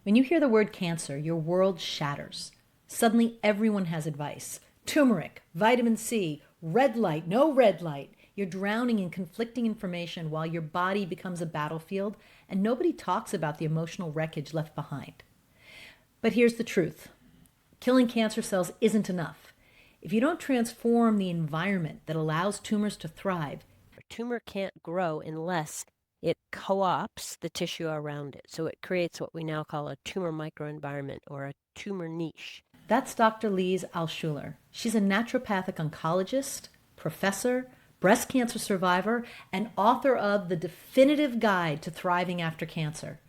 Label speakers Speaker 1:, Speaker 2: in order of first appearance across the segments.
Speaker 1: When you hear the word cancer, your world shatters. Suddenly, everyone has advice. Turmeric, vitamin C, red light, no red light. You're drowning in conflicting information while your body becomes a battlefield, and nobody talks about the emotional wreckage left behind. But here's the truth: killing cancer cells isn't enough. If you don't transform the environment that allows tumors to thrive,
Speaker 2: A tumor can't grow unless it co-opts the tissue around it. So it creates what we now call a tumor microenvironment or a tumor niche.
Speaker 1: that's Dr. Lise Alschuler. She's a naturopathic oncologist, professor, breast cancer survivor, and author of The Definitive Guide to Thriving After Cancer.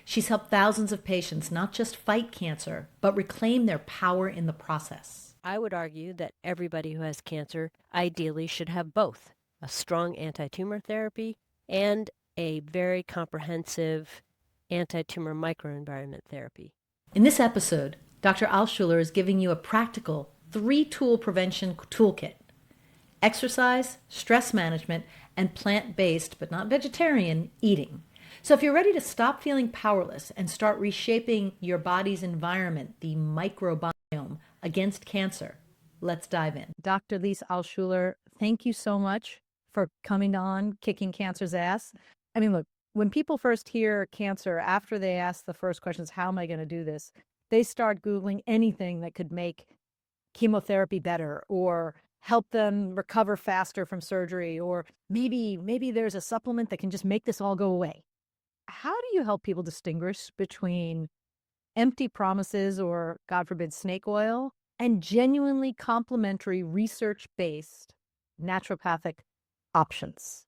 Speaker 1: She's helped thousands of patients not just fight cancer, but reclaim their power in the process.
Speaker 2: I would argue that everybody who has cancer ideally should have both a strong anti-tumor therapy and a very comprehensive anti-tumor microenvironment therapy.
Speaker 1: In this episode, Dr. Alschuler is giving you a practical 3-tool prevention toolkit: exercise, stress management, and plant-based, but not vegetarian, eating. So if you're ready to stop feeling powerless and start reshaping your body's environment, the microbiome, against cancer, let's dive in. Dr. Lise Alschuler, thank you so much for coming on Kicking Cancer's Ass. I mean, look, when people first hear cancer, after they ask the first questions, how am I going to do this? They start Googling anything that could make chemotherapy better or help them recover faster from surgery, or maybe there's a supplement that can just make this all go away. How do you help people distinguish between empty promises or, God forbid, snake oil and genuinely complementary research-based naturopathic options?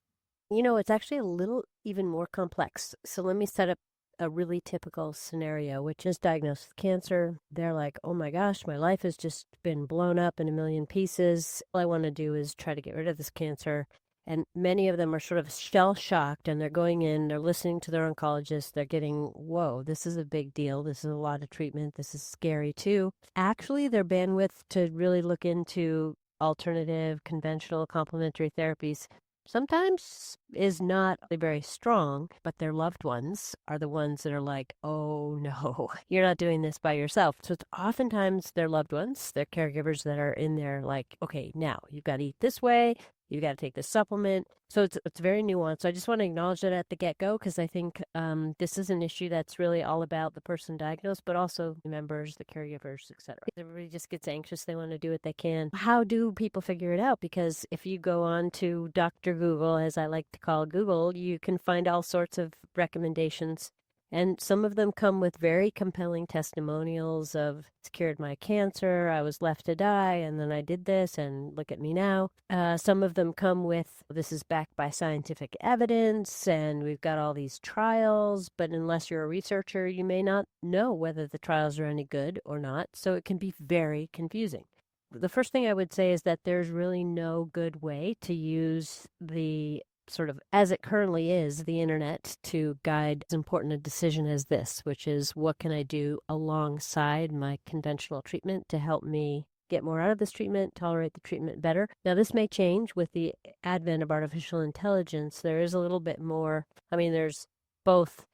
Speaker 2: You know, it's actually a little even more complex. So let me set up a really typical scenario, which is diagnosed with cancer. They're like, oh my gosh, my life has just been blown up in a million pieces. All I want to do is try to get rid of this cancer. And many of them are sort of shell-shocked, and they're going in, they're listening to their oncologist, they're getting, whoa, this is a big deal, this is a lot of treatment, this is scary too. Actually, their bandwidth to really look into alternative, conventional, complementary therapies sometimes is not very strong, but their loved ones are the ones that are like, oh no, you're not doing this by yourself. So it's oftentimes their loved ones, their caregivers that are in there like, okay, now you've got to eat this way, you got to take this supplement. So it's very nuanced. So I just want to acknowledge that at the get-go, because I think this is an issue that's really all about the person diagnosed, but also the members, the caregivers, etc. Everybody just gets anxious. They want to do what they can. How do people figure it out? Because if you go on to Dr. Google, as I like to call Google, you can find all sorts of recommendations. And some of them come with very compelling testimonials of, it's cured my cancer, I was left to die, and then I did this, and look at me now. Some of them come with, this is backed by scientific evidence, and we've got all these trials, but unless you're a researcher, you may not know whether the trials are any good or not, so it can be very confusing. The first thing I would say is that there's really no good way to use the sort of, as it currently is, the internet to guide as important a decision as this, which is what can I do alongside my conventional treatment to help me get more out of this treatment, tolerate the treatment better. Now, this may change with the advent of artificial intelligence. There is a little bit more, I mean, there's both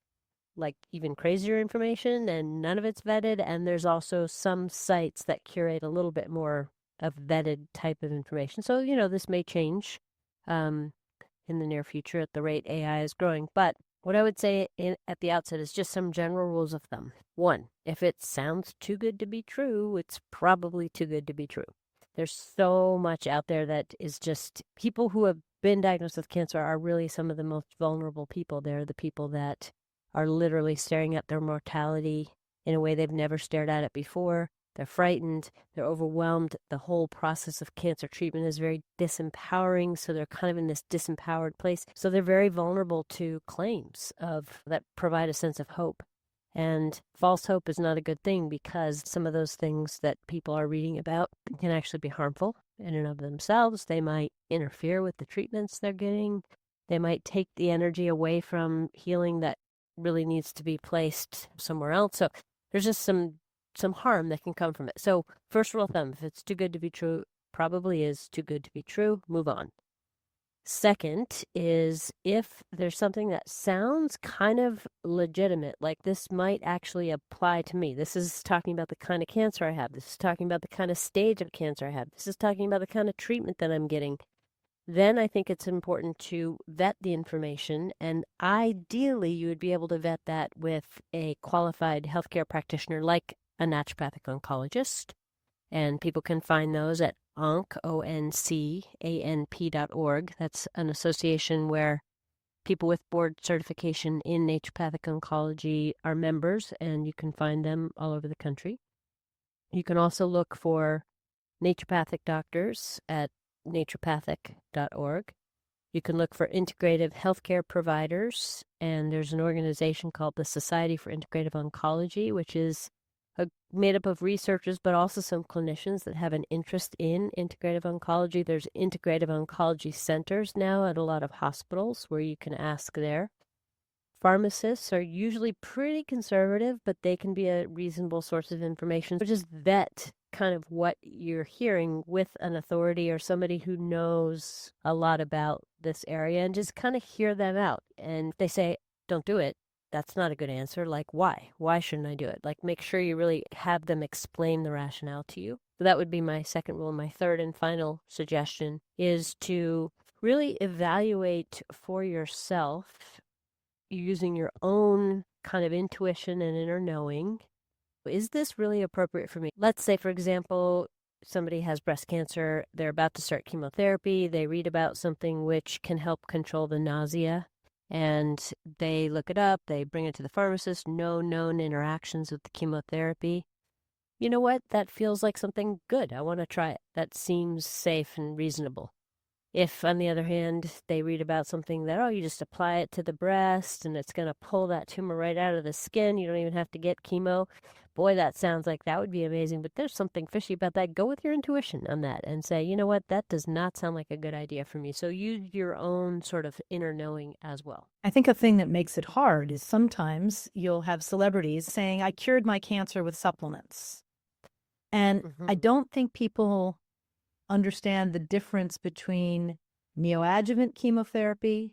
Speaker 2: like even crazier information and none of it's vetted, and there's also some sites that curate a little bit more of vetted type of information. So, you know, this may change in the near future at the rate AI is growing. But what I would say at the outset is just some general rules of thumb. 1, if it sounds too good to be true, it's probably too good to be true. There's so much out there that is just, people who have been diagnosed with cancer are really some of the most vulnerable people. They're the people that are literally staring at their mortality in a way they've never stared at it before. They're frightened, they're overwhelmed. The whole process of cancer treatment is very disempowering, so they're kind of in this disempowered place. So they're very vulnerable to claims that provide a sense of hope. And false hope is not a good thing, because some of those things that people are reading about can actually be harmful in and of themselves. They might interfere with the treatments they're getting. They might take the energy away from healing that really needs to be placed somewhere else. So there's just some harm that can come from it. So first rule of thumb, if it's too good to be true, probably is too good to be true, move on. Second is if there's something that sounds kind of legitimate, like this might actually apply to me. This is talking about the kind of cancer I have. This is talking about the kind of stage of cancer I have. This is talking about the kind of treatment that I'm getting. Then I think it's important to vet the information. And ideally, you would be able to vet that with a qualified healthcare practitioner like a naturopathic oncologist. And people can find those at oncanp.org. That's an association where people with board certification in naturopathic oncology are members, and you can find them all over the country. You can also look for naturopathic doctors at naturopathic.org. You can look for integrative healthcare providers, and there's an organization called the Society for Integrative Oncology, which is made up of researchers, but also some clinicians that have an interest in integrative oncology. There's integrative oncology centers now at a lot of hospitals where you can ask there. Pharmacists are usually pretty conservative, but they can be a reasonable source of information. So just vet kind of what you're hearing with an authority or somebody who knows a lot about this area, and just kind of hear them out. And if they say, don't do it, that's not a good answer. Like, why? Why shouldn't I do it? Like, make sure you really have them explain the rationale to you. So that would be my second rule. My third and final suggestion is to really evaluate for yourself using your own kind of intuition and inner knowing. Is this really appropriate for me? Let's say, for example, somebody has breast cancer. They're about to start chemotherapy. They read about something which can help control the nausea. And they look it up, they bring it to the pharmacist, no known interactions with the chemotherapy. You know what? That feels like something good. I want to try it. That seems safe and reasonable. If, on the other hand, they read about something that, oh, you just apply it to the breast and it's going to pull that tumor right out of the skin, you don't even have to get chemo. Boy, that sounds like that would be amazing, but there's something fishy about that. Go with your intuition on that and say, you know what, that does not sound like a good idea for me. So use your own sort of inner knowing as well.
Speaker 1: I think a thing that makes it hard is sometimes you'll have celebrities saying, I cured my cancer with supplements. And I don't think people understand the difference between neoadjuvant chemotherapy,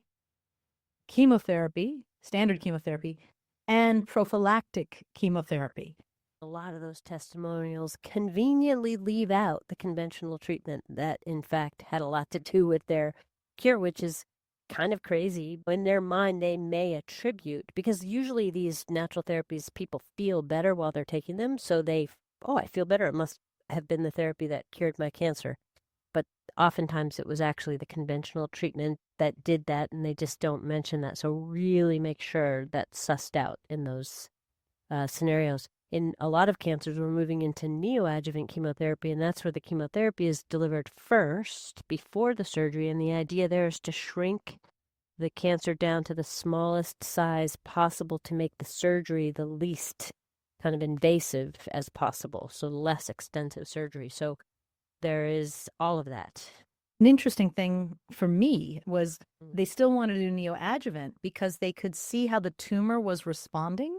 Speaker 1: standard chemotherapy, and prophylactic chemotherapy.
Speaker 2: A lot of those testimonials conveniently leave out the conventional treatment that, in fact, had a lot to do with their cure, which is kind of crazy. In their mind, they may attribute, because usually these natural therapies, people feel better while they're taking them. So I feel better. It must have been the therapy that cured my cancer. But oftentimes it was actually the conventional treatment that did that, and they just don't mention that. So really make sure that's sussed out in those scenarios. In a lot of cancers, we're moving into neoadjuvant chemotherapy, and that's where the chemotherapy is delivered first before the surgery. And the idea there is to shrink the cancer down to the smallest size possible to make the surgery the least kind of invasive as possible, so less extensive surgery. So there is all of that.
Speaker 1: An interesting thing for me was they still wanted to do neoadjuvant because they could see how the tumor was responding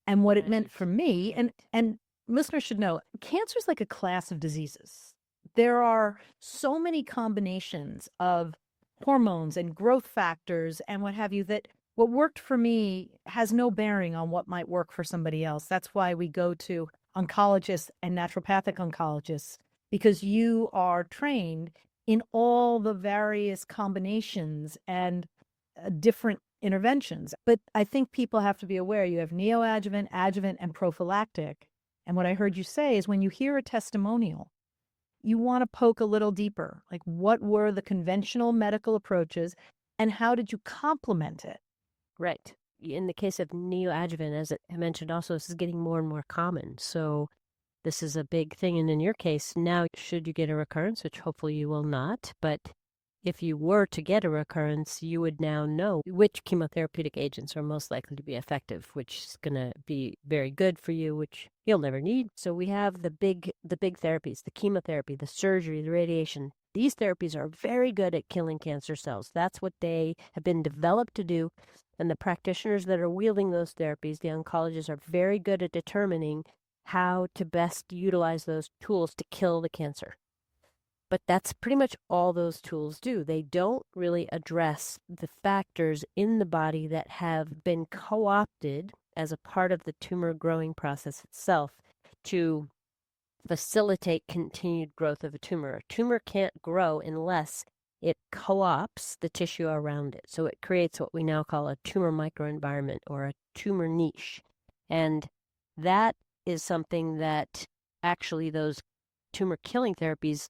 Speaker 1: and what it meant for me. And listeners should know, cancer is like a class of diseases. There are so many combinations of hormones and growth factors and what have you that what worked for me has no bearing on what might work for somebody else. That's why we go to oncologists and naturopathic oncologists, because you are trained in all the various combinations and different interventions. But I think people have to be aware you have neoadjuvant, adjuvant, and prophylactic. And what I heard you say is when you hear a testimonial, you want to poke a little deeper. Like, what were the conventional medical approaches and how did you complement it?
Speaker 2: Right. In the case of neoadjuvant, as I mentioned also, this is getting more and more common. So this is a big thing. And in your case, now, should you get a recurrence, which hopefully you will not, but if you were to get a recurrence, you would now know which chemotherapeutic agents are most likely to be effective, which is going to be very good for you, which you'll never need. So we have the big therapies, the chemotherapy, the surgery, the radiation. These therapies are very good at killing cancer cells. That's what they have been developed to do. And the practitioners that are wielding those therapies, the oncologists, are very good at determining how to best utilize those tools to kill the cancer. But that's pretty much all those tools do. They don't really address the factors in the body that have been co-opted as a part of the tumor growing process itself to facilitate continued growth of a tumor. A tumor can't grow unless it co-opts the tissue around it. So it creates what we now call a tumor microenvironment or a tumor niche. And that is something that actually those tumor killing therapies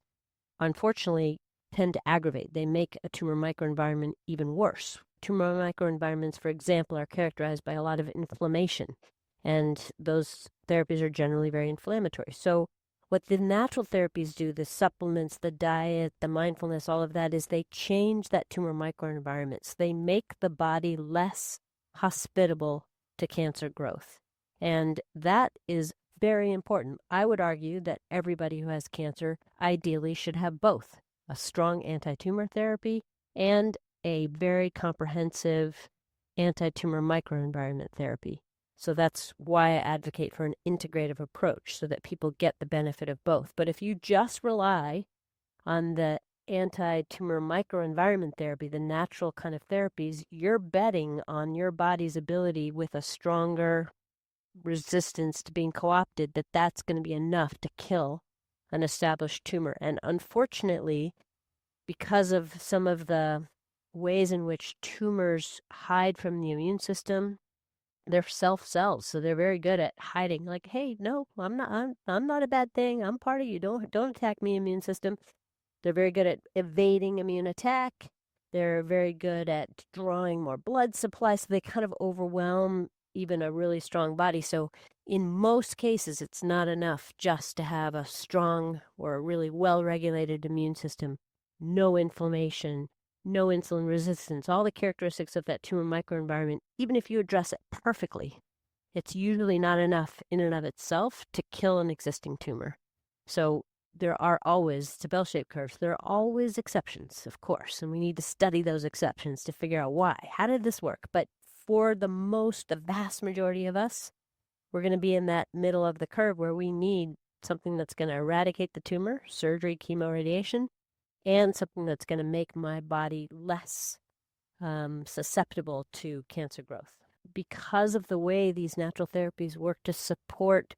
Speaker 2: unfortunately tend to aggravate. They make a tumor microenvironment even worse. Tumor microenvironments, for example, are characterized by a lot of inflammation, and those therapies are generally very inflammatory. So what the natural therapies do, the supplements, the diet, the mindfulness, all of that, is they change that tumor microenvironment. They make the body less hospitable to cancer growth. And that is very important. I would argue that everybody who has cancer ideally should have both a strong anti-tumor therapy and a very comprehensive anti-tumor microenvironment therapy. So that's why I advocate for an integrative approach so that people get the benefit of both. But if you just rely on the anti-tumor microenvironment therapy, the natural kind of therapies, you're betting on your body's ability with a stronger resistance to being co-opted, that's going to be enough to kill an established tumor. And unfortunately, because of some of the ways in which tumors hide from the immune system, they're self cells, so they're very good at hiding. Like, hey, no, I'm not a bad thing. I'm part of you. Don't attack me, immune system. They're very good at evading immune attack. They're very good at drawing more blood supply, so they kind of overwhelm even a really strong body. So in most cases, it's not enough just to have a strong or a really well-regulated immune system, no inflammation, no insulin resistance, all the characteristics of that tumor microenvironment. Even if you address it perfectly, it's usually not enough in and of itself to kill an existing tumor. So there are always, it's a bell-shaped curve, there are always exceptions, of course, and we need to study those exceptions to figure out why. How did this work? But for the vast majority of us, we're going to be in that middle of the curve where we need something that's going to eradicate the tumor, surgery, chemo, radiation, and something that's going to make my body less susceptible to cancer growth. Because of the way these natural therapies work to support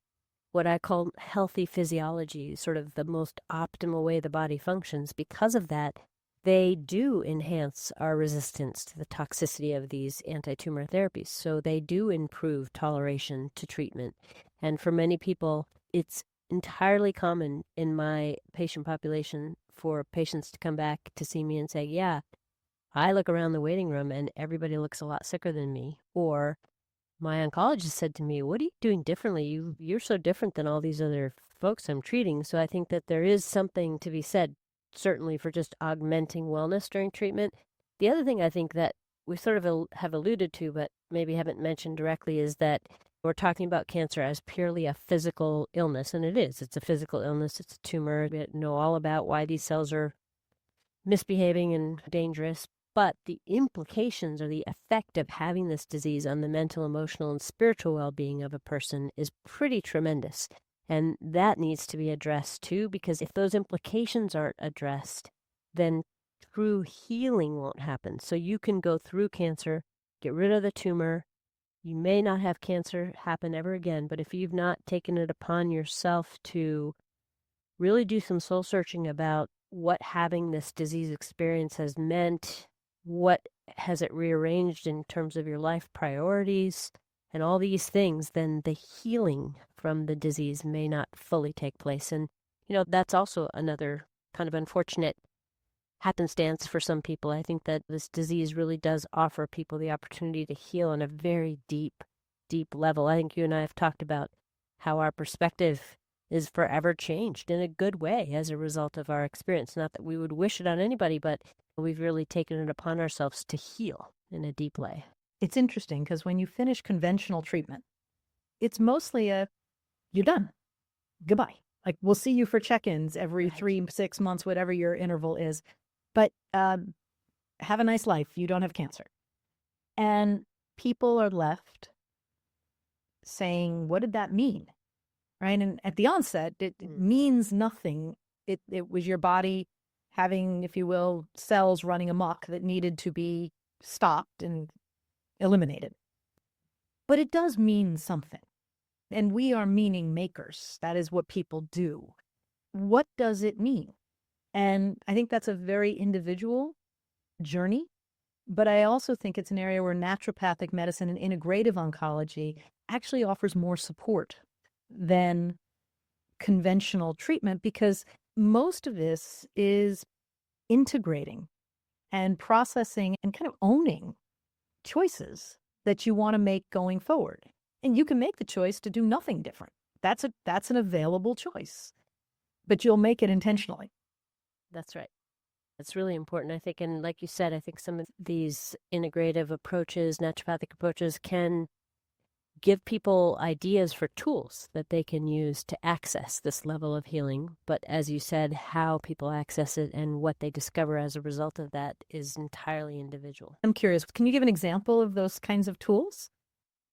Speaker 2: what I call healthy physiology, sort of the most optimal way the body functions, because of that, they do enhance our resistance to the toxicity of these anti-tumor therapies. So they do improve toleration to treatment. And for many people, it's entirely common in my patient population for patients to come back to see me and say, yeah, I look around the waiting room and everybody looks a lot sicker than me. Or my oncologist said to me, what are you doing differently? You're so different than all these other folks I'm treating. So I think that there is something to be said, certainly, for just augmenting wellness during treatment. The other thing I think that we sort of have alluded to, but maybe haven't mentioned directly, is that we're talking about cancer as purely a physical illness, and it is. It's a physical illness. It's a tumor. We know all about why these cells are misbehaving and dangerous, but the implications or the effect of having this disease on the mental, emotional, and spiritual well-being of a person is pretty tremendous. And that needs to be addressed too, because if those implications aren't addressed, then true healing won't happen. So you can go through cancer, get rid of the tumor. You may not have cancer happen ever again, but if you've not taken it upon yourself to really do some soul searching about what having this disease experience has meant, what has it rearranged in terms of your life priorities, and all these things, then the healing from the disease may not fully take place. And, that's also another kind of unfortunate happenstance for some people. I think that this disease really does offer people the opportunity to heal on a very deep, deep level. I think you and I have talked about how our perspective is forever changed in a good way as a result of our experience. Not that we would wish it on anybody, but we've really taken it upon ourselves to heal in a deep way.
Speaker 1: It's interesting because when you finish conventional treatment, it's mostly you're done. Goodbye. Like, we'll see you for check-ins every 3-6 months, whatever your interval is. But have a nice life. You don't have cancer. And people are left saying, what did that mean? Right? And at the onset, it means nothing. It was your body having, if you will, cells running amok that needed to be stopped and eliminated. But it does mean something. And we are meaning makers. That is what people do. What does it mean? And I think that's a very individual journey. But I also think it's an area where naturopathic medicine and integrative oncology actually offers more support than conventional treatment, because most of this is integrating and processing and kind of owning choices that you want to make going forward. And you can make the choice to do nothing different. That's an available choice, but you'll make it intentionally.
Speaker 2: That's right. That's really important, I think. And like you said, I think some of these integrative approaches, naturopathic approaches, can give people ideas for tools that they can use to access this level of healing. But as you said, how people access it and what they discover as a result of that is entirely individual.
Speaker 1: I'm curious, can you give an example of those kinds of tools?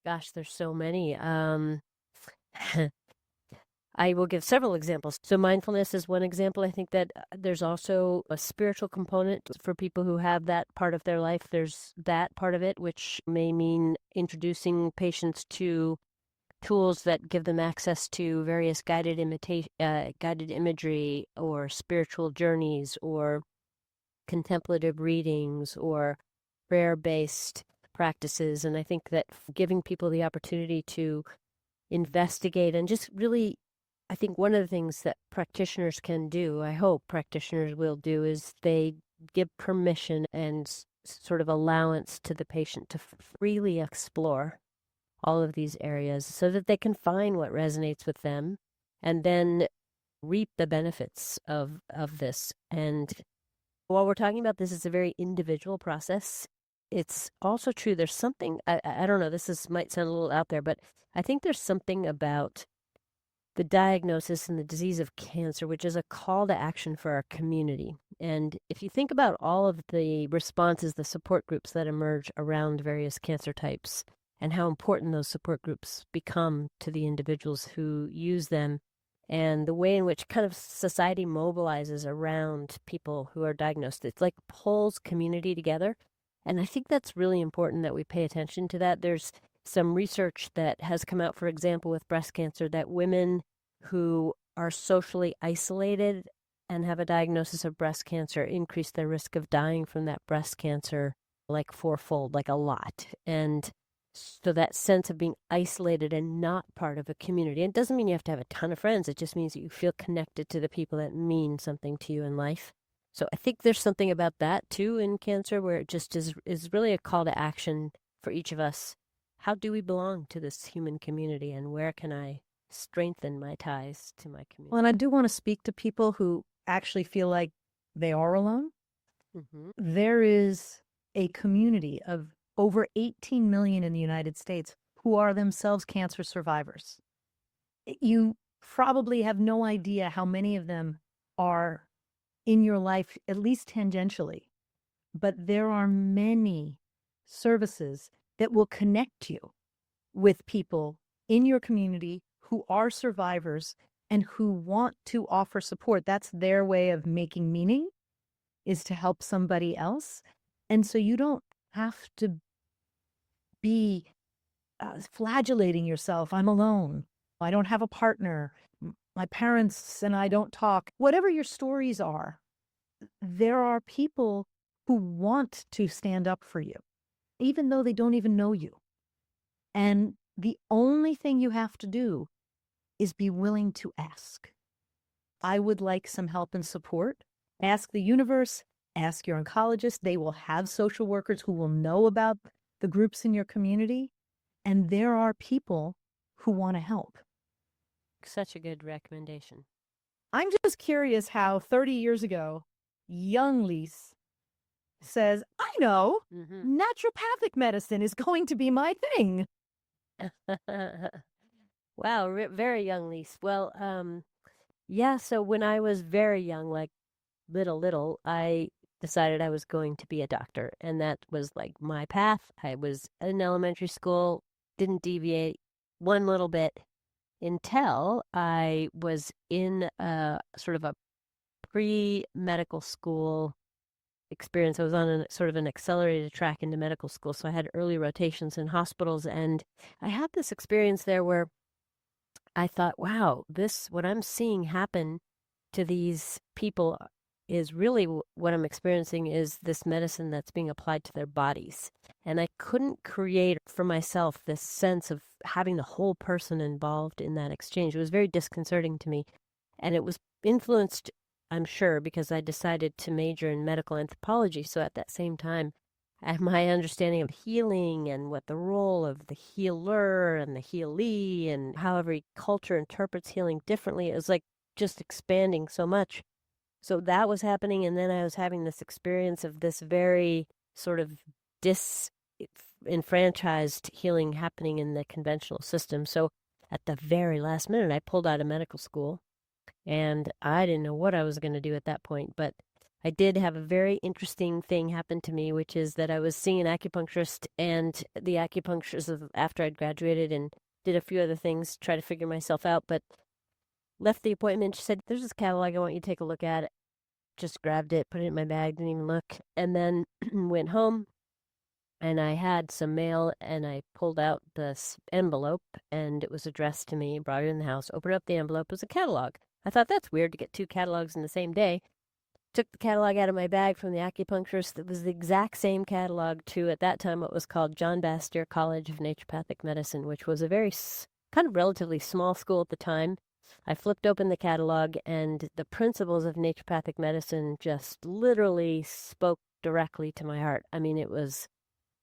Speaker 2: Gosh, there's so many. I will give several examples. So mindfulness is one example. I think that there's also a spiritual component for people who have that part of their life. There's that part of it, which may mean introducing patients to tools that give them access to various guided imagery or spiritual journeys or contemplative readings or prayer-based practices. And I think that giving people the opportunity to investigate and just really, I think one of the things that practitioners can do, I hope practitioners will do, is they give permission and sort of allowance to the patient to freely explore all of these areas so that they can find what resonates with them and then reap the benefits of this. And while we're talking about this, it's a very individual process. It's also true, there's something, I don't know, might sound a little out there, but I think there's something about the diagnosis and the disease of cancer, which is a call to action for our community. And if you think about all of the responses, the support groups that emerge around various cancer types, and how important those support groups become to the individuals who use them, and the way in which kind of society mobilizes around people who are diagnosed, it's like pulls community together. And I think that's really important that we pay attention to that. There's some research that has come out, for example, with breast cancer, that women who are socially isolated and have a diagnosis of breast cancer increase their risk of dying from that breast cancer like fourfold, like a lot. And so that sense of being isolated and not part of a community, and it doesn't mean you have to have a ton of friends, it just means that you feel connected to the people that mean something to you in life. So I think there's something about that too in cancer, where it just is really a call to action for each of us. How do we belong to this human community, and where can I strengthen my ties to my community?
Speaker 1: Well, and I do want to speak to people who actually feel like they are alone.
Speaker 2: Mm-hmm.
Speaker 1: There is a community of over 18 million in the United States who are themselves cancer survivors. You probably have no idea how many of them are in your life, at least tangentially, but there are many services that will connect you with people in your community who are survivors and who want to offer support. That's their way of making meaning, is to help somebody else. And so you don't have to be flagellating yourself. I'm alone. I don't have a partner. My parents and I don't talk. Whatever your stories are, there are people who want to stand up for you, even though they don't even know you. And the only thing you have to do is be willing to ask. I would like some help and support. Ask the universe, ask your oncologist. They will have social workers who will know about the groups in your community. And there are people who want to help.
Speaker 2: Such a good recommendation.
Speaker 1: I'm just curious how 30 years ago, young Lise says, I know, naturopathic medicine is going to be my thing.
Speaker 2: Wow, very young, Lise. Well, yeah, so when I was very young, like little, I decided I was going to be a doctor, and that was like my path. I was in elementary school, didn't deviate one little bit until I was in sort of a pre-medical school experience. I was on sort of an accelerated track into medical school, so I had early rotations in hospitals, and I had this experience there where I thought, wow, what I'm seeing happen to these people is really what I'm experiencing is this medicine that's being applied to their bodies. And I couldn't create for myself this sense of having the whole person involved in that exchange. It was very disconcerting to me. And it was influenced, I'm sure, because I decided to major in medical anthropology. So at that same time, my understanding of healing and what the role of the healer and the healee and how every culture interprets healing differently is like just expanding so much. So that was happening. And then I was having this experience of this very sort of disenfranchised healing happening in the conventional system. So at the very last minute, I pulled out of medical school and I didn't know what I was going to do at that point. But I did have a very interesting thing happen to me, which is that I was seeing an acupuncturist, and the acupuncturist, after I'd graduated and did a few other things, try to figure myself out, but left the appointment. She said, there's this catalog, I want you to take a look at it. Just grabbed it, put it in my bag, didn't even look, and then went home, and I had some mail, and I pulled out this envelope, and it was addressed to me, brought it in the house, opened up the envelope, it was a catalog. I thought, that's weird to get 2 catalogs in the same day. Took the catalog out of my bag from the acupuncturist. That was the exact same catalog to, at that time, what was called John Bastyr College of Naturopathic Medicine, which was a very kind of relatively small school at the time. I flipped open the catalog, and the principles of naturopathic medicine just literally spoke directly to my heart. I mean, it was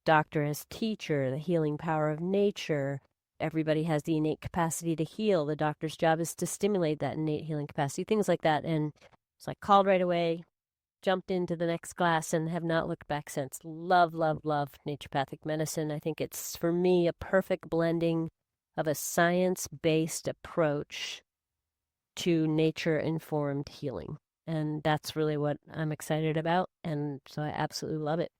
Speaker 2: doctor as teacher, the healing power of nature. Everybody has the innate capacity to heal. The doctor's job is to stimulate that innate healing capacity, things like that. And so I called right away, jumped into the next class, and have not looked back since. Love, love, love naturopathic medicine. I think it's, for me, a perfect blending of a science-based approach to nature-informed healing. And that's really what I'm excited about. And so I absolutely love it.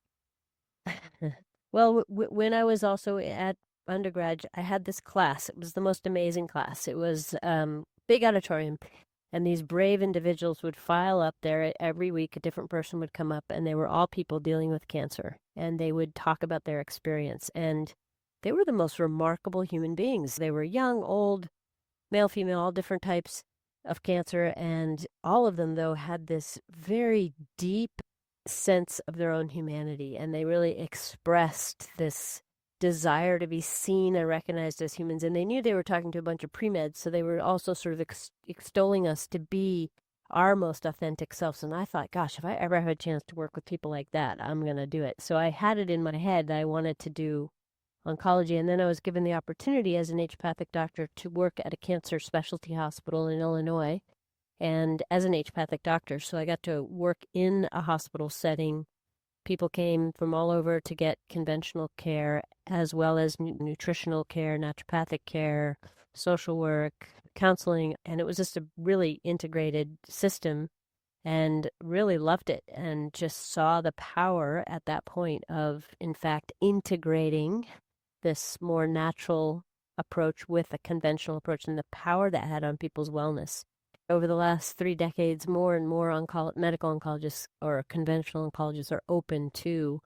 Speaker 2: Well, when I was also at undergrad, I had this class. It was the most amazing class. It was big auditorium. And these brave individuals would file up there every week. A different person would come up, and they were all people dealing with cancer. And they would talk about their experience. And they were the most remarkable human beings. They were young, old, male, female, all different types of cancer. And all of them, though, had this very deep sense of their own humanity. And they really expressed this desire to be seen and recognized as humans. And they knew they were talking to a bunch of pre-meds, so they were also sort of extolling us to be our most authentic selves. And I thought, gosh, if I ever have a chance to work with people like that, I'm going to do it. So I had it in my head that I wanted to do oncology. And then I was given the opportunity as a naturopathic doctor to work at a cancer specialty hospital in Illinois, and as a naturopathic doctor. So I got to work in a hospital setting. People came from all over to get conventional care, as well as nutritional care, naturopathic care, social work, counseling. And it was just a really integrated system, and really loved it, and just saw the power at that point of, in fact, integrating this more natural approach with a conventional approach, and the power that had on people's wellness. Over the last 3 decades, more and more medical oncologists or conventional oncologists are open to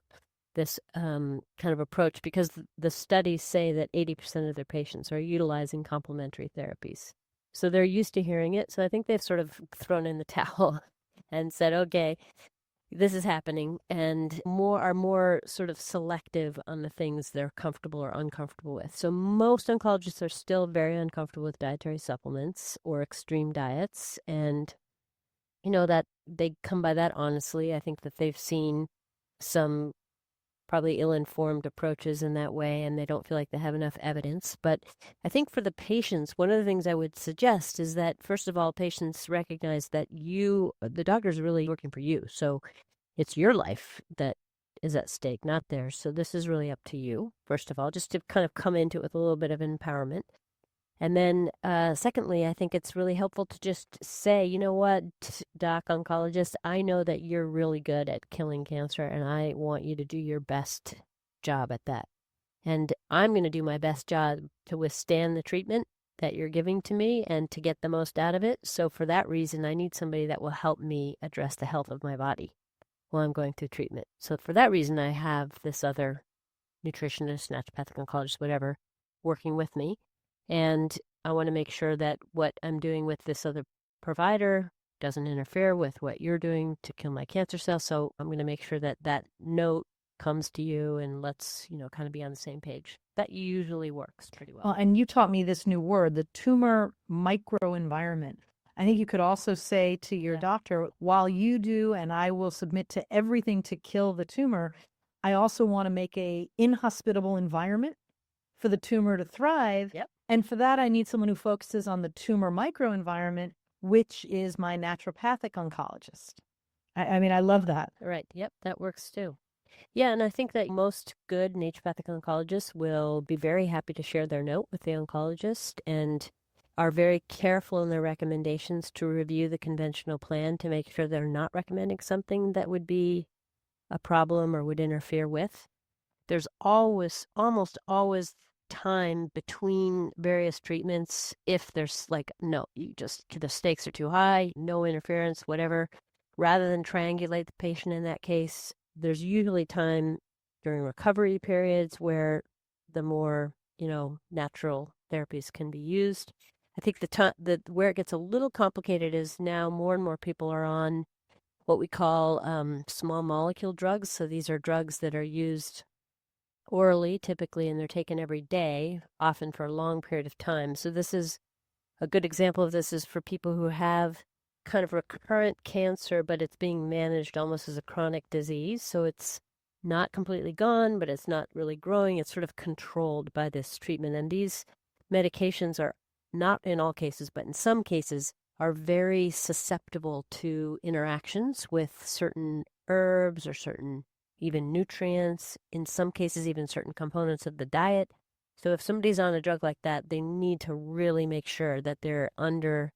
Speaker 2: this kind of approach, because the studies say that 80% of their patients are utilizing complementary therapies. So they're used to hearing it. So I think they've sort of thrown in the towel and said, okay, this is happening, and are more sort of selective on the things they're comfortable or uncomfortable with. So most oncologists are still very uncomfortable with dietary supplements or extreme diets, and that they come by that honestly. I think that they've seen some probably ill-informed approaches in that way, and they don't feel like they have enough evidence. But I think for the patients, one of the things I would suggest is that, first of all, patients recognize that the doctor's really working for you. So it's your life that is at stake, not theirs. So this is really up to you, first of all, just to kind of come into it with a little bit of empowerment. And then secondly, I think it's really helpful to just say, you know what, doc, oncologist, I know that you're really good at killing cancer, and I want you to do your best job at that. And I'm going to do my best job to withstand the treatment, that you're giving to me and to get the most out of it. So for that reason, I need somebody that will help me address the health of my body while I'm going through treatment. So for that reason, I have this other nutritionist, naturopathic oncologist, whatever, working with me. And I want to make sure that what I'm doing with this other provider doesn't interfere with what you're doing to kill my cancer cells. So I'm going to make sure that that note comes to you and let's, kind of be on the same page. That usually works pretty well.
Speaker 1: Well, and you taught me this new word, the tumor microenvironment. I think you could also say to your doctor, while you do, and I will submit to everything to kill the tumor, I also want to make a inhospitable environment for the tumor to thrive.
Speaker 2: Yep.
Speaker 1: And for that, I need someone who focuses on the tumor microenvironment, which is my naturopathic oncologist. I mean, I love that.
Speaker 2: Right. Yep. That works too. Yeah. And I think that most good naturopathic oncologists will be very happy to share their note with the oncologist and are very careful in their recommendations to review the conventional plan to make sure they're not recommending something that would be a problem or would interfere with. There's almost always time between various treatments if there's no, the stakes are too high, no interference, whatever. Rather than triangulate the patient in that case, there's usually time during recovery periods where the more, natural therapies can be used. I think where it gets a little complicated is now more and more people are on what we call small molecule drugs. So these are drugs that are used orally typically, and they're taken every day, often for a long period of time. So this is a good example of this is for people who have kind of recurrent cancer, but it's being managed almost as a chronic disease. So it's not completely gone, but it's not really growing. It's sort of controlled by this treatment. And these medications are not in all cases, but in some cases are very susceptible to interactions with certain herbs or certain even nutrients, in some cases even certain components of the diet. So if somebody's on a drug like that, they need to really make sure that they're under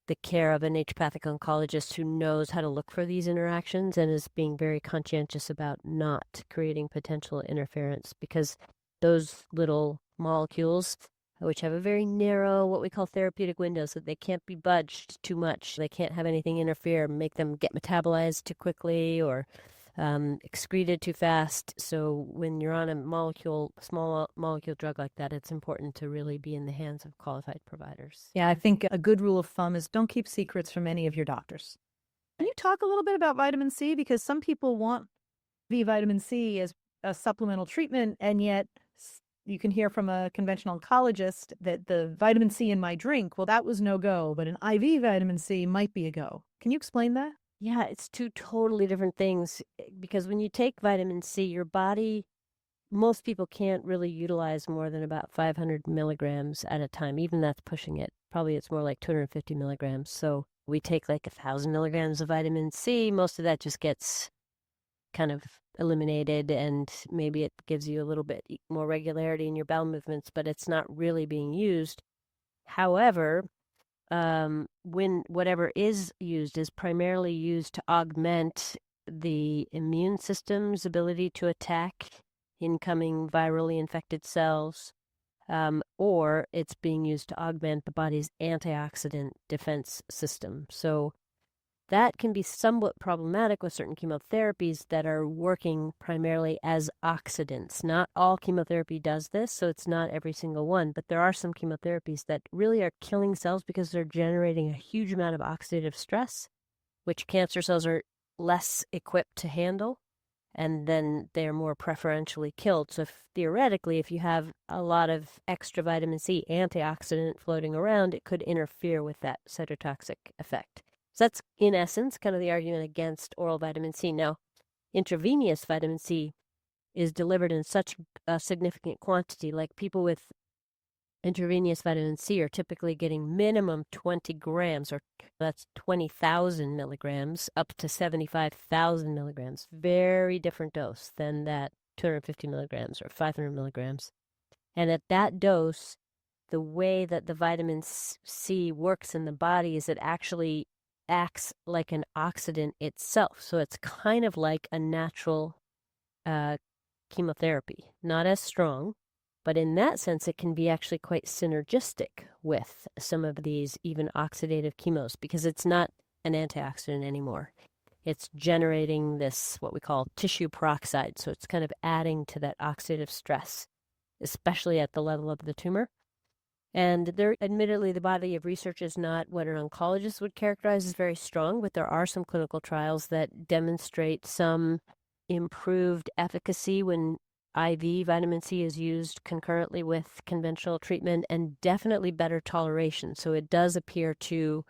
Speaker 2: the care of a naturopathic oncologist who knows how to look for these interactions and is being very conscientious about not creating potential interference, because those little molecules, which have a very narrow, what we call therapeutic window, so they can't be budged too much. They can't have anything interfere, make them get metabolized too quickly or excreted too fast. So when you're on a small molecule drug like that, it's important to really be in the hands of qualified providers.
Speaker 1: Yeah, I think a good rule of thumb is don't keep secrets from any of your doctors. Can you talk a little bit about vitamin C? Because some people want vitamin C as a supplemental treatment, and yet you can hear from a conventional oncologist that the vitamin C in my drink, well, that was no go, but an IV vitamin C might be a go. Can you explain that?
Speaker 2: Yeah, it's two totally different things, because when you take vitamin C, your body, most people can't really utilize more than about 500 milligrams at a time. Even that's pushing it. Probably it's more like 250 milligrams. So we take like 1,000 milligrams of vitamin C. Most of that just gets kind of eliminated, and maybe it gives you a little bit more regularity in your bowel movements, but it's not really being used. However, when whatever is used is primarily used to augment the immune system's ability to attack incoming virally infected cells, or it's being used to augment the body's antioxidant defense system. So that can be somewhat problematic with certain chemotherapies that are working primarily as oxidants. Not all chemotherapy does this, so it's not every single one, but there are some chemotherapies that really are killing cells because they're generating a huge amount of oxidative stress, which cancer cells are less equipped to handle, and then they're more preferentially killed. So theoretically, if you have a lot of extra vitamin C antioxidant floating around, it could interfere with that cytotoxic effect. So that's, in essence, kind of the argument against oral vitamin C. Now, intravenous vitamin C is delivered in such a significant quantity. Like people with intravenous vitamin C are typically getting minimum 20 grams, or that's 20,000 milligrams, up to 75,000 milligrams. Very different dose than that 250 milligrams or 500 milligrams. And at that dose, the way that the vitamin C works in the body is it actually acts like an oxidant itself. So it's kind of like a natural chemotherapy. Not as strong, But in that sense, it can be actually quite synergistic with some of these even oxidative chemos because it's not an antioxidant anymore. It's generating this, what we call tissue peroxide. So it's kind of adding to that oxidative stress, especially at the level of the tumor. And there, admittedly, the body of research is not what an oncologist would characterize as very strong, but there are some clinical trials that demonstrate some improved efficacy when IV vitamin C is used concurrently with conventional treatment, and definitely better toleration. So it does appear to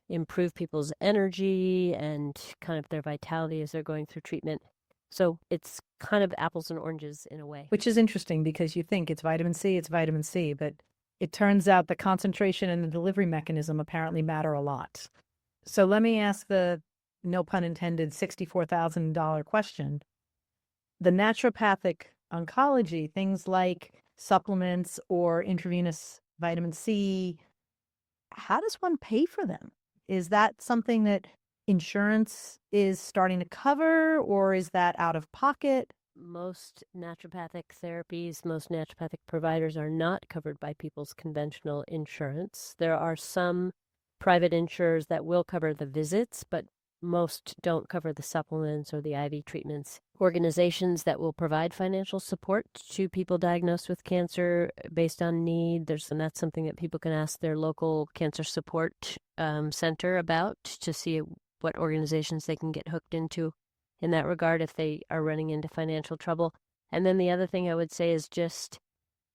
Speaker 2: improve people's energy and kind of their vitality as they're going through treatment. So it's kind of apples and oranges in a way.
Speaker 1: Which is interesting because you think it's vitamin C, but it turns out the concentration and the delivery mechanism apparently matter a lot. So let me ask the, no pun intended, $64,000 question. The naturopathic oncology, things like supplements or intravenous vitamin C, how does one pay for them? Is that something that insurance is starting to cover, or is that out of pocket?
Speaker 2: Most naturopathic therapies, most naturopathic providers are not covered by people's conventional insurance. There are some private insurers that will cover the visits, but most don't cover the supplements or the IV treatments. Organizations that will provide financial support to people diagnosed with cancer based on need. And that's something that people can ask their local cancer support center about to see what organizations they can get hooked into in that regard if they are running into financial trouble. And then the other thing I would say is just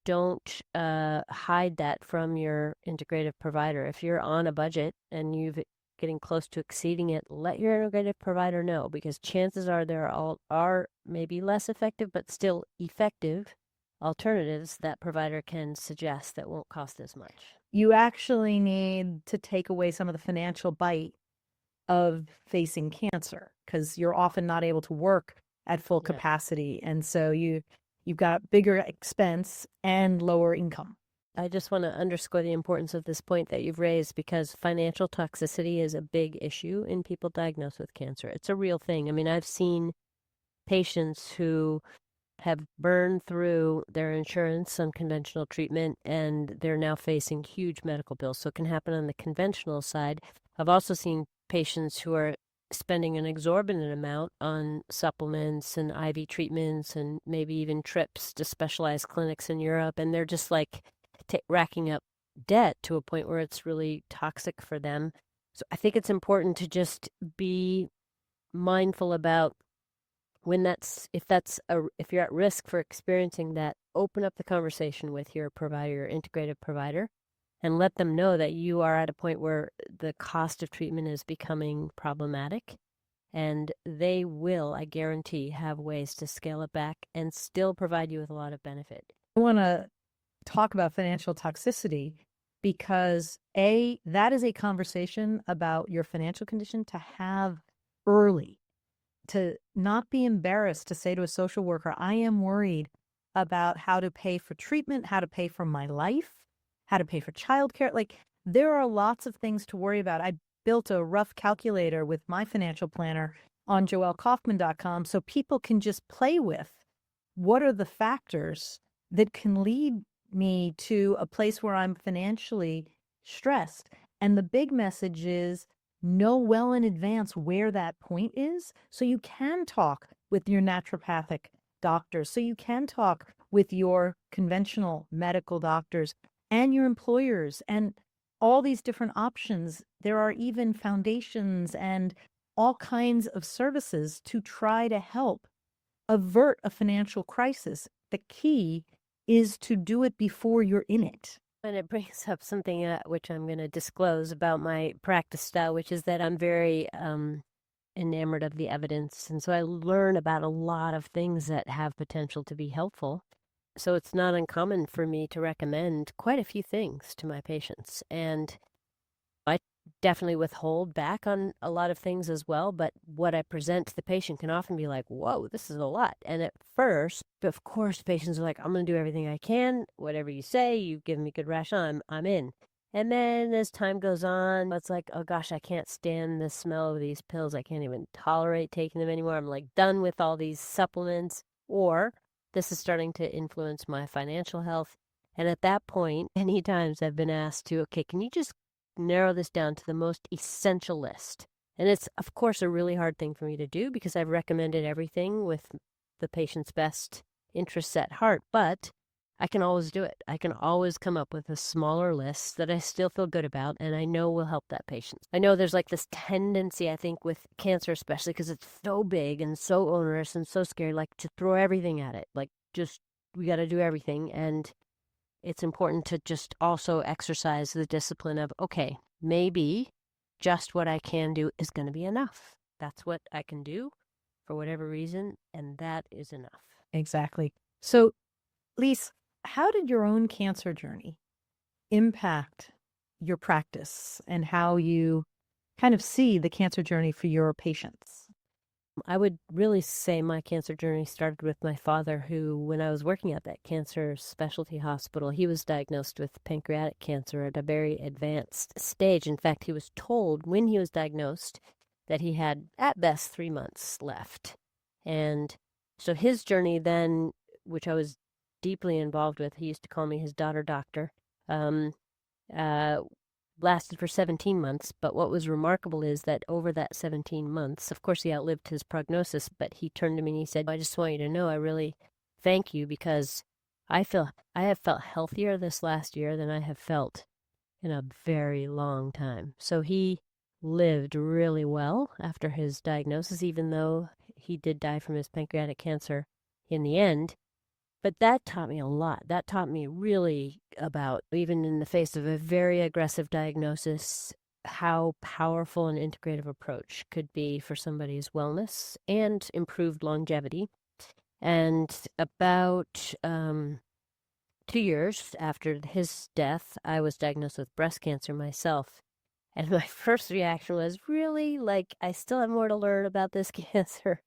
Speaker 2: don't hide that from your integrative provider. If you're on a budget and you're getting close to exceeding it, let your integrative provider know, because chances are there are maybe less effective but still effective alternatives that provider can suggest that won't cost as much.
Speaker 1: You actually need to take away some of the financial bite of facing cancer because you're often not able to work at full capacity. And so you've got bigger expense and lower income.
Speaker 2: I just want to underscore the importance of this point that you've raised, because financial toxicity is a big issue in people diagnosed with cancer. It's a real thing. I mean, I've seen patients who have burned through their insurance on conventional treatment and they're now facing huge medical bills. So it can happen on the conventional side. I've also seen patients who are spending an exorbitant amount on supplements and IV treatments and maybe even trips to specialized clinics in Europe, and they're just like racking up debt to a point where it's really toxic for them. So I think it's important to just be mindful about if you're at risk for experiencing that, open up the conversation with your provider, your integrative provider, and let them know that you are at a point where the cost of treatment is becoming problematic, and they will, I guarantee, have ways to scale it back and still provide you with a lot of benefit.
Speaker 1: I want to talk about financial toxicity because that is a conversation about your financial condition to have early, to not be embarrassed to say to a social worker, I am worried about how to pay for treatment, how to pay for my life, how to pay for childcare. Like, there are lots of things to worry about. I built a rough calculator with my financial planner on joellekaufman.com so people can just play with what are the factors that can lead me to a place where I'm financially stressed. And the big message is know well in advance where that point is so you can talk with your naturopathic doctors, so you can talk with your conventional medical doctors and your employers and all these different options. There are even foundations and all kinds of services to try to help avert a financial crisis. The key is to do it before you're in it.
Speaker 2: And it brings up something which I'm going to disclose about my practice style, which is that I'm very enamored of the evidence. And so I learn about a lot of things that have potential to be helpful. So it's not uncommon for me to recommend quite a few things to my patients. And I definitely withhold back on a lot of things as well, but what I present to the patient can often be like, whoa, this is a lot. And at first, of course, patients are like, I'm going to do everything I can. Whatever you say, you've given me good rationale, I'm in. And then as time goes on, it's like, oh gosh, I can't stand the smell of these pills. I can't even tolerate taking them anymore. I'm like done with all these supplements. Or This is starting to influence my financial health. And at that point, many times I've been asked to, okay, can you just narrow this down to the most essential list? And it's, of course, a really hard thing for me to do because I've recommended everything with the patient's best interests at heart, but I can always do it. I can always come up with a smaller list that I still feel good about and I know will help that patient. I know there's like this tendency, I think, with cancer, especially because it's so big and so onerous and so scary, like to throw everything at it. Like, just, we got to do everything. And it's important to just also exercise the discipline of, okay, maybe just what I can do is going to be enough. That's what I can do for whatever reason, and that is enough.
Speaker 1: Exactly. So, Lise, how did your own cancer journey impact your practice and how you kind of see the cancer journey for your patients?
Speaker 2: I would really say my cancer journey started with my father, who, when I was working at that cancer specialty hospital, he was diagnosed with pancreatic cancer at a very advanced stage. In fact, he was told when he was diagnosed that he had, at best, 3 months left. And so his journey then, which I was deeply involved with, he used to call me his daughter doctor, uh, lasted for 17 months. But what was remarkable is that over that 17 months, of course, he outlived his prognosis, but he turned to me and he said, I just want you to know I really thank you because I have felt healthier this last year than I have felt in a very long time. So he lived really well after his diagnosis, even though he did die from his pancreatic cancer in the end. But that taught me a lot. That taught me really about, even in the face of a very aggressive diagnosis, how powerful an integrative approach could be for somebody's wellness and improved longevity. And about 2 years after his death, I was diagnosed with breast cancer myself. And my first reaction was really like, I still have more to learn about this cancer.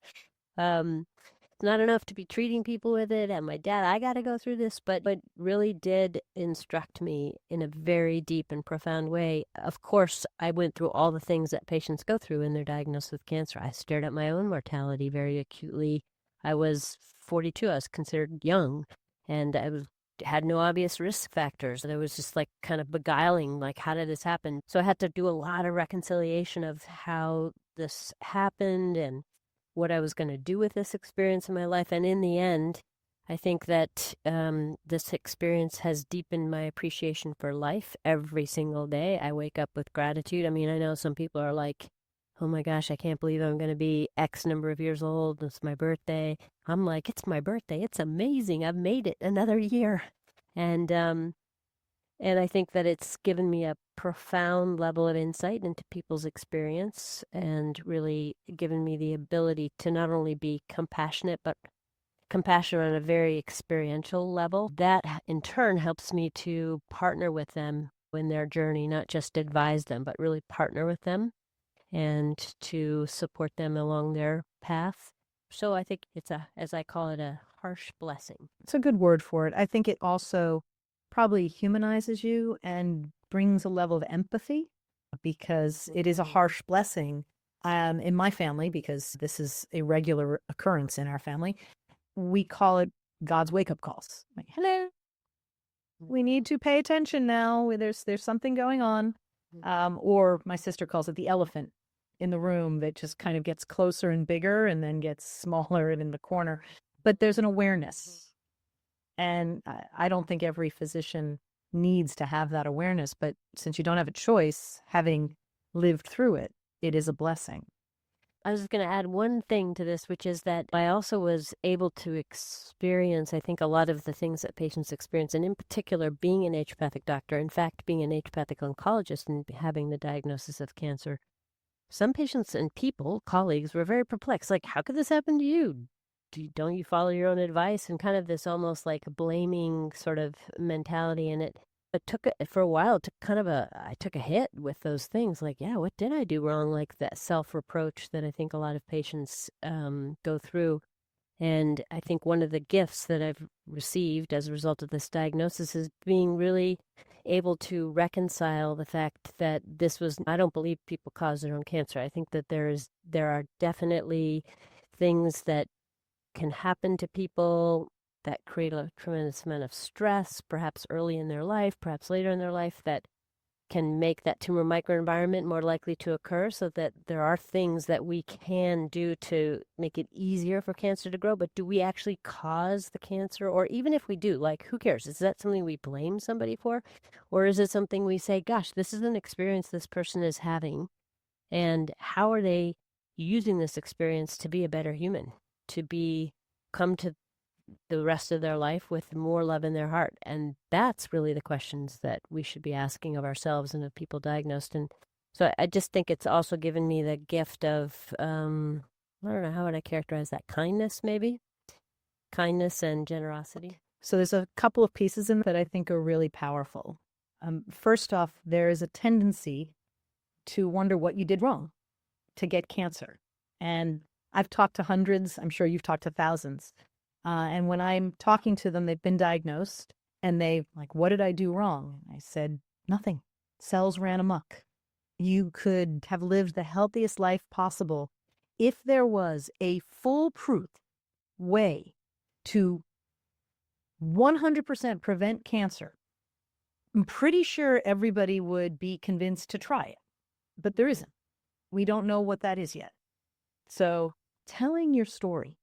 Speaker 2: It's not enough to be treating people with it. And my dad, I got to go through this, but really did instruct me in a very deep and profound way. Of course, I went through all the things that patients go through when they're diagnosed with cancer. I stared at my own mortality very acutely. I was 42. I was considered young, and had no obvious risk factors. It was just like kind of beguiling, like, how did this happen? So I had to do a lot of reconciliation of how this happened and what I was going to do with this experience in my life. And in the end, I think that this experience has deepened my appreciation for life every single day. I wake up with gratitude. I mean, I know some people are like, oh my gosh, I can't believe I'm going to be X number of years old. It's my birthday. I'm like, it's my birthday. It's amazing. I've made it another year. And I think that it's given me a profound level of insight into people's experience and really given me the ability to not only be compassionate, but compassionate on a very experiential level. That in turn helps me to partner with them in their journey, not just advise them, but really partner with them and to support them along their path. So I think it's as I call it, a harsh blessing.
Speaker 1: It's a good word for it. I think it also probably humanizes you and brings a level of empathy because it is a harsh blessing. In my family, because this is a regular occurrence in our family, we call it God's wake-up calls. Like, hello, we need to pay attention now. There's something going on. Or my sister calls it the elephant in the room that just kind of gets closer and bigger and then gets smaller and in the corner. But there's an awareness. And I don't think every physician needs to have that awareness. But since you don't have a choice, having lived through it, it is a blessing.
Speaker 2: I was going to add one thing to this, which is that I also was able to experience, I think, a lot of the things that patients experience, and in particular, being an naturopathic doctor, in fact, being a naturopathic oncologist and having the diagnosis of cancer. Some patients and people, colleagues, were very perplexed. Like, how could this happen to you? Don't you follow your own advice? And kind of this almost like blaming sort of mentality in it. It took for a while. It took I took a hit with those things. Like, yeah, what did I do wrong? Like that self-reproach that I think a lot of patients go through. And I think one of the gifts that I've received as a result of this diagnosis is being really able to reconcile the fact that I don't believe people cause their own cancer. I think that there are definitely things that can happen to people that create a tremendous amount of stress, perhaps early in their life, perhaps later in their life, that can make that tumor microenvironment more likely to occur, so that there are things that we can do to make it easier for cancer to grow. But do we actually cause the cancer? Or even if we do, like, who cares? Is that something we blame somebody for? Or is it something we say, gosh, this is an experience this person is having, and how are they using this experience to be a better human, to come to the rest of their life with more love in their heart? And that's really the questions that we should be asking of ourselves and of people diagnosed. And so I just think it's also given me the gift of, I don't know, how would I characterize that? Kindness, maybe? Kindness and generosity.
Speaker 3: So there's a couple of pieces in that I think are really powerful. First off, there is a tendency to wonder what you did wrong to get cancer. And I've talked to hundreds, I'm sure you've talked to thousands. And when I'm talking to them, they've been diagnosed and they like, what did I do wrong? I said, nothing. Cells ran amok. You could have lived the healthiest life possible if there was a foolproof way to 100% prevent cancer. I'm pretty sure everybody would be convinced to try it, but there isn't. We don't know what that is yet. So telling your story,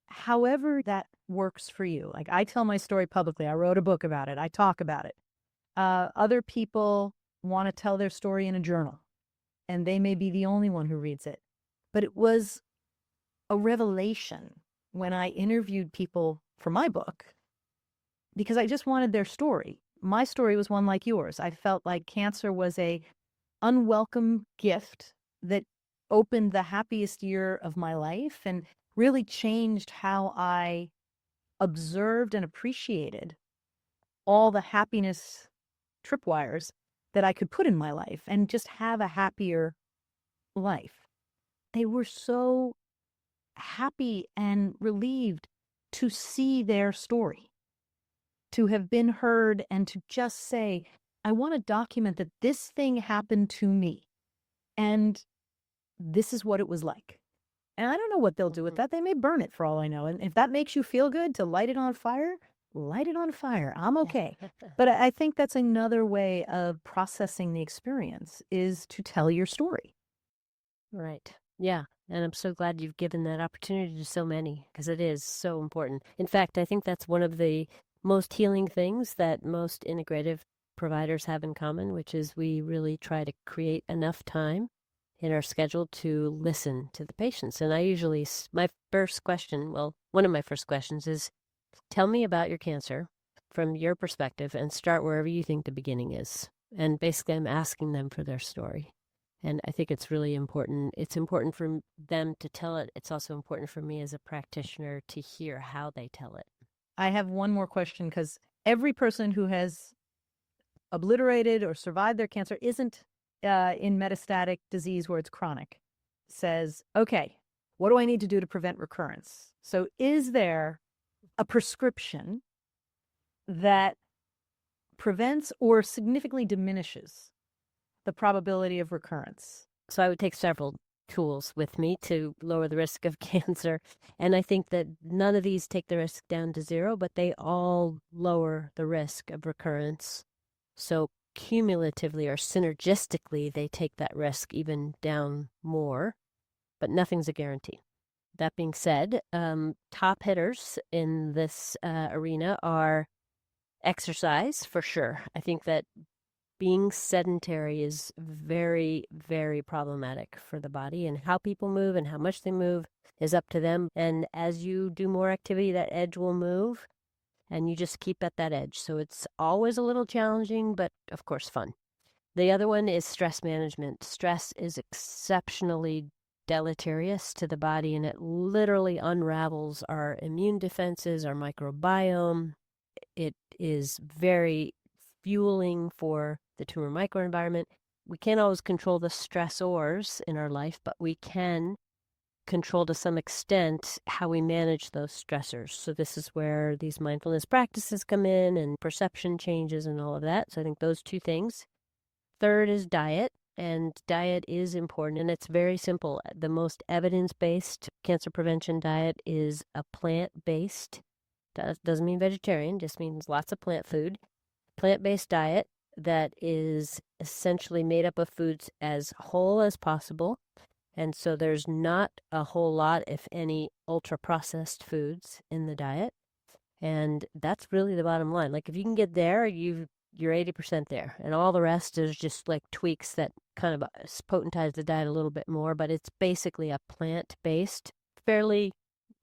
Speaker 3: however that works for you. Like, I tell my story publicly. I wrote a book about it. I talk about it. Other people want to tell their story in a journal, and they may be the only one who reads it. But it was a revelation when I interviewed people for my book, because I just wanted their story. My story was one like yours. I felt like cancer was a unwelcome gift that opened the happiest year of my life and really changed how I observed and appreciated all the happiness tripwires that I could put in my life and just have a happier life. They were so happy and relieved to see their story, to have been heard, and to just say, I want to document that this thing happened to me, and this is what it was like. And I don't know what they'll do with that. They may burn it for all I know. And if that makes you feel good to light it on fire, light it on fire. I'm okay. But I think that's another way of processing the experience, is to tell your story.
Speaker 2: Right. Yeah. And I'm so glad you've given that opportunity to so many, because it is so important. In fact, I think that's one of the most healing things that most integrative providers have in common, which is we really try to create enough time in our schedule to listen to the patients. And I usually, my first question, well, one of my first questions is, tell me about your cancer from your perspective, and start wherever you think the beginning is. And basically, I'm asking them for their story. And I think it's really important. It's important for them to tell it. It's also important for me as a practitioner to hear how they tell it.
Speaker 3: I have one more question, because every person who has obliterated or survived their cancer isn't in metastatic disease where it's chronic, says, okay, what do I need to do to prevent recurrence? So is there a prescription that prevents or significantly diminishes the probability of recurrence?
Speaker 2: So I would take several tools with me to lower the risk of cancer. And I think that none of these take the risk down to zero, but they all lower the risk of recurrence. So cumulatively or synergistically, they take that risk even down more, but nothing's a guarantee. That being said, top hitters in this arena are exercise, for sure. I think that being sedentary is very, very problematic for the body, and how people move and how much they move is up to them. And as you do more activity, that edge will move, and you just keep at that edge. So it's always a little challenging, but of course fun. The other one is stress management. Stress is exceptionally deleterious to the body, and it literally unravels our immune defenses, our microbiome. It is very fueling for the tumor microenvironment. We can't always control the stressors in our life, but we can control to some extent how we manage those stressors. So this is where these mindfulness practices come in, and perception changes and all of that. So I think those two things. Third is diet, and diet is important, and it's very simple. The most evidence-based cancer prevention diet is a plant-based Doesn't mean vegetarian, just means lots of plant food. Plant-based diet that is essentially made up of foods as whole as possible. And so there's not a whole lot, if any, ultra-processed foods in the diet. And that's really the bottom line. Like if you can get there, you're 80% there. And all the rest is just like tweaks that kind of potentize the diet a little bit more. But it's basically a plant-based, fairly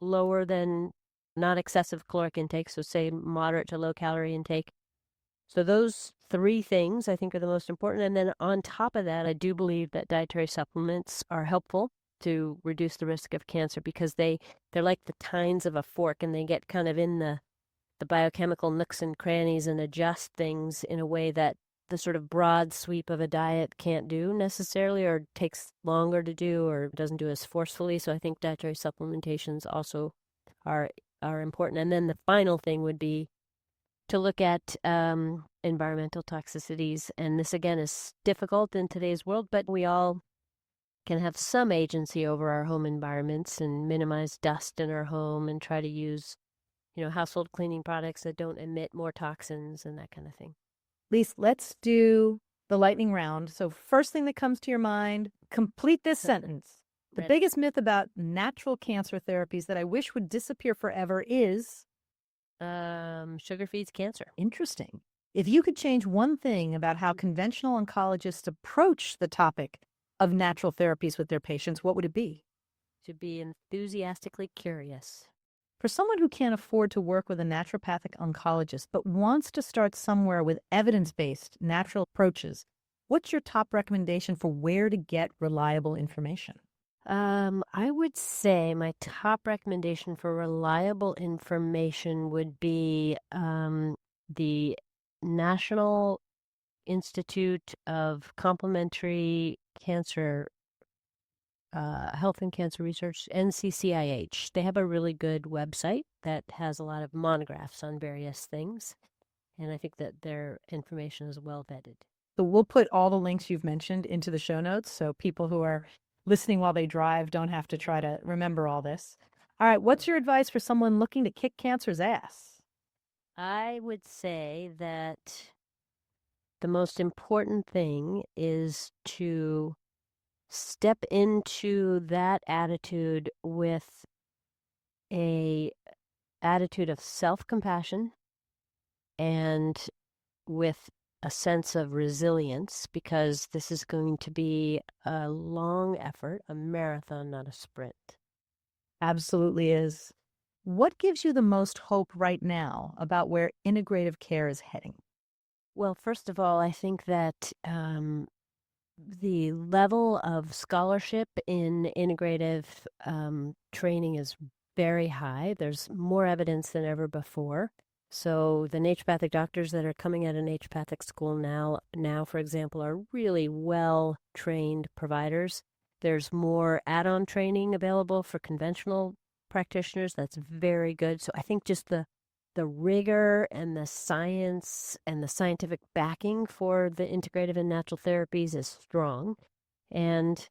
Speaker 2: lower than not excessive caloric intake. So say moderate to low calorie intake. So those three things I think are the most important. And then on top of that, I do believe that dietary supplements are helpful to reduce the risk of cancer because they're like the tines of a fork, and they get kind of in the biochemical nooks and crannies and adjust things in a way that the sort of broad sweep of a diet can't do necessarily, or takes longer to do, or doesn't do as forcefully. So I think dietary supplementations also are important. And then the final thing would be to look at environmental toxicities. And this, again, is difficult in today's world, but we all can have some agency over our home environments and minimize dust in our home and try to use, household cleaning products that don't emit more toxins and that kind of thing.
Speaker 3: Lise, let's do the lightning round. So first thing that comes to your mind, complete this sentence. The biggest myth about natural cancer therapies that I wish would disappear forever is...
Speaker 2: sugar feeds cancer.
Speaker 3: Interesting. If you could change one thing about how conventional oncologists approach the topic of natural therapies with their patients, what would it be?
Speaker 2: To be enthusiastically curious.
Speaker 3: For someone who can't afford to work with a naturopathic oncologist but wants to start somewhere with evidence-based natural approaches, what's your top recommendation for where to get reliable information?
Speaker 2: I would say my top recommendation for reliable information would be the National Institute of Complementary Cancer Health and Cancer Research, NCCIH. They have a really good website that has a lot of monographs on various things, and I think that their information is well vetted.
Speaker 3: So we'll put all the links you've mentioned into the show notes so people who are listening while they drive don't have to try to remember all this. All right, what's your advice for someone looking to kick cancer's ass?
Speaker 2: I would say that the most important thing is to step into that attitude with a attitude of self-compassion and with a sense of resilience, because this is going to be a long effort, a marathon, not a sprint.
Speaker 3: Absolutely is. What gives you the most hope right now about where integrative care is heading?
Speaker 2: Well, first of all, I think that the level of scholarship in integrative training is very high. There's more evidence than ever before. So the naturopathic doctors that are coming out of naturopathic school now, for example, are really well-trained providers. There's more add-on training available for conventional practitioners. That's very good. So I think just the rigor and the science and the scientific backing for the integrative and natural therapies is strong. And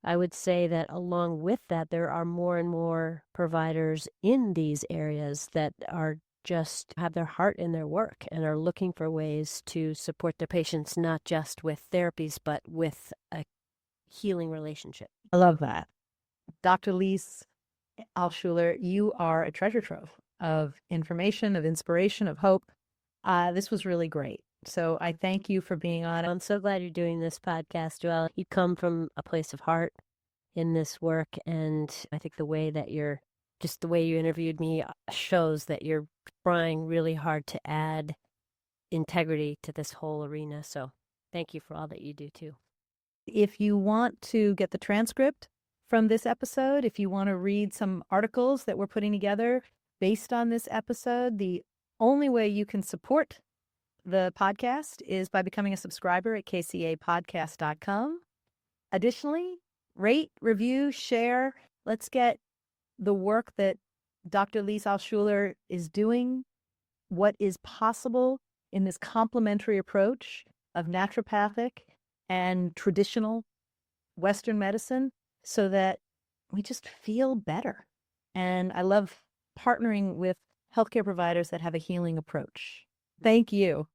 Speaker 2: I would say that along with that, there are more and more providers in these areas that are just have their heart in their work and are looking for ways to support their patients, not just with therapies, but with a healing relationship.
Speaker 3: I love that. Dr. Lise Alschuler, you are a treasure trove of information, of inspiration, of hope. This was really great. So I thank you for being on.
Speaker 2: I'm so glad you're doing this podcast, Joelle. You come from a place of heart in this work, and I think the way you interviewed me shows that you're trying really hard to add integrity to this whole arena. So thank you for all that you do too.
Speaker 3: If you want to get the transcript from this episode, if you want to read some articles that we're putting together based on this episode, the only way you can support the podcast is by becoming a subscriber at kcapodcast.com. Additionally, rate, review, share. Let's get the work that Dr. Lise Alschuler is doing, what is possible in this complementary approach of naturopathic and traditional Western medicine, so that we just feel better. And I love partnering with healthcare providers that have a healing approach. Thank you.